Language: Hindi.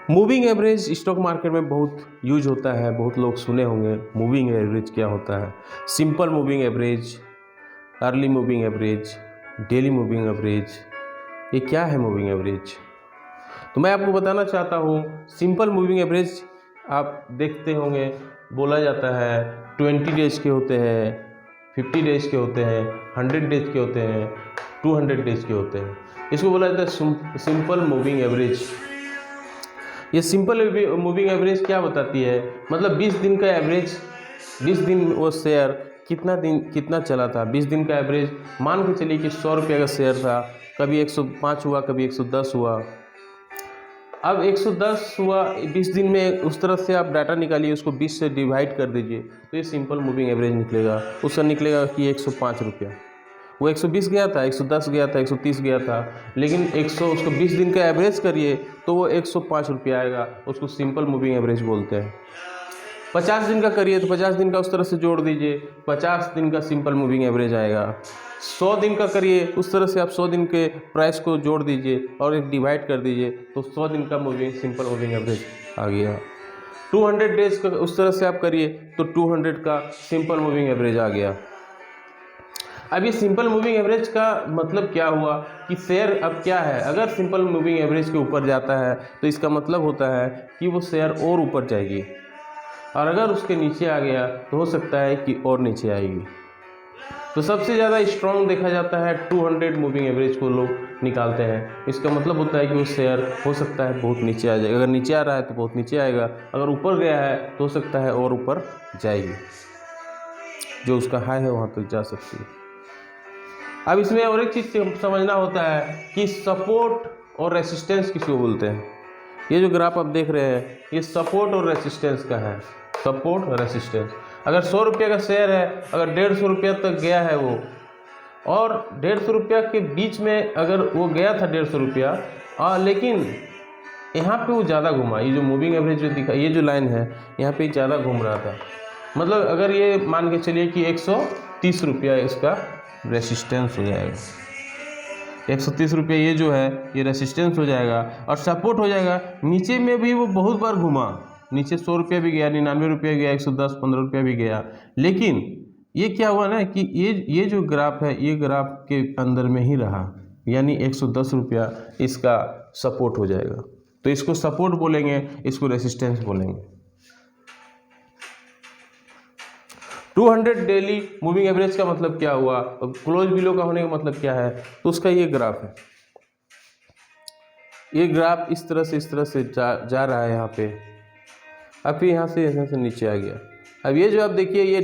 मूविंग एवरेज स्टॉक मार्केट में बहुत यूज होता है, बहुत लोग सुने होंगे। मूविंग एवरेज क्या होता है? Simple moving average, early moving average, daily moving average, ये क्या है मूविंग एवरेज? तो मैं आपको बताना चाहता हूँ। सिंपल मूविंग एवरेज आप देखते होंगे, बोला जाता है 20 डेज के होते हैं, 50 डेज के होते हैं, 100 डेज के होते हैं, 200 डेज के होते हैं। इसको बोला जाता है सिंपल मूविंग एवरेज। ये सिंपल मूविंग एवरेज क्या बताती है? मतलब 20 दिन का एवरेज, 20 दिन वो शेयर कितना चला था। 20 दिन का एवरेज मान के चलिए कि 100 रुपये का शेयर था, कभी 105 हुआ, कभी 110 हुआ। अब 110 हुआ 20 दिन में, उस तरह से आप डाटा निकालिए, उसको 20 से डिवाइड कर दीजिए तो ये सिंपल मूविंग एवरेज निकलेगा। उसका निकलेगा कि 105 रुपया। वो 120 गया था, 110 गया था, 130 गया था, लेकिन 100 उसको 20 दिन का एवरेज करिए तो वो 105 रुपया आएगा। उसको सिंपल मूविंग एवरेज बोलते हैं। 50 दिन का करिए तो 50 दिन का उस तरह से जोड़ दीजिए, 50 दिन का सिंपल मूविंग एवरेज आएगा। 100 दिन का करिए, उस तरह से आप 100 दिन के प्राइस को जोड़ दीजिए और एक डिवाइड कर दीजिए तो 100 दिन का सिंपल मूविंग एवरेज आ गया। 200 डेज का उस तरह से आप करिए तो 200 का सिंपल मूविंग एवरेज आ गया। अब ये सिंपल मूविंग एवरेज का मतलब क्या हुआ कि शेयर अब क्या है? अगर सिंपल मूविंग एवरेज के ऊपर जाता है तो इसका मतलब होता है कि वो शेयर और ऊपर जाएगी, और अगर उसके नीचे आ गया तो हो सकता है कि और नीचे आएगी। तो सबसे ज़्यादा स्ट्रॉन्ग देखा जाता है 200 मूविंग एवरेज को लोग निकालते हैं। इसका मतलब होता है कि वो शेयर हो सकता है बहुत नीचे आ जाएगा। अगर नीचे आ रहा है तो बहुत नीचे आएगा, अगर ऊपर गया है तो हो सकता है और ऊपर जाएगी, जो उसका हाई है वहाँ तक जा सकती है। अब इसमें और एक चीज़ समझना होता है कि सपोर्ट और रेसिस्टेंस किसको बोलते हैं। ये जो ग्राफ आप देख रहे हैं ये सपोर्ट और रेसिस्टेंस का है। सपोर्ट और रेसिस्टेंस, अगर 100 रुपये का शेयर है, अगर 150 रुपया तक गया है वो, और 150 रुपया के बीच में अगर वो गया था 150 रुपया, लेकिन यहाँ पे वो ज़्यादा घुमा, ये जो मूविंग एवरेज जो दिखा, ये जो लाइन है यहाँ पे ज़्यादा घूम रहा था। मतलब अगर ये मान के चलिए कि 130 रुपया इसका रेसिस्टेंस हो जाएगा। 130 रुपये ये जो है ये रेसिस्टेंस हो जाएगा और सपोर्ट हो जाएगा। नीचे में भी वो बहुत बार घुमा, नीचे 100 रुपया भी गया, 99 रुपया गया, 110, 15 रुपया भी गया, लेकिन ये क्या हुआ ना कि ये जो ग्राफ है ये ग्राफ के अंदर में ही रहा, यानी 110 रुपया इसका सपोर्ट हो जाएगा। तो इसको सपोर्ट बोलेंगे, इसको रेसिस्टेंस बोलेंगे। 200 डेली मूविंग एवरेज का मतलब क्या हुआ, क्लोज बिलो का होने का मतलब क्या है? तो उसका ये ग्राफ है। ये ग्राफ इस तरह से जा रहा है यहाँ पे, अब फिर यहाँ से नीचे आ गया। अब ये जो आप देखिए ये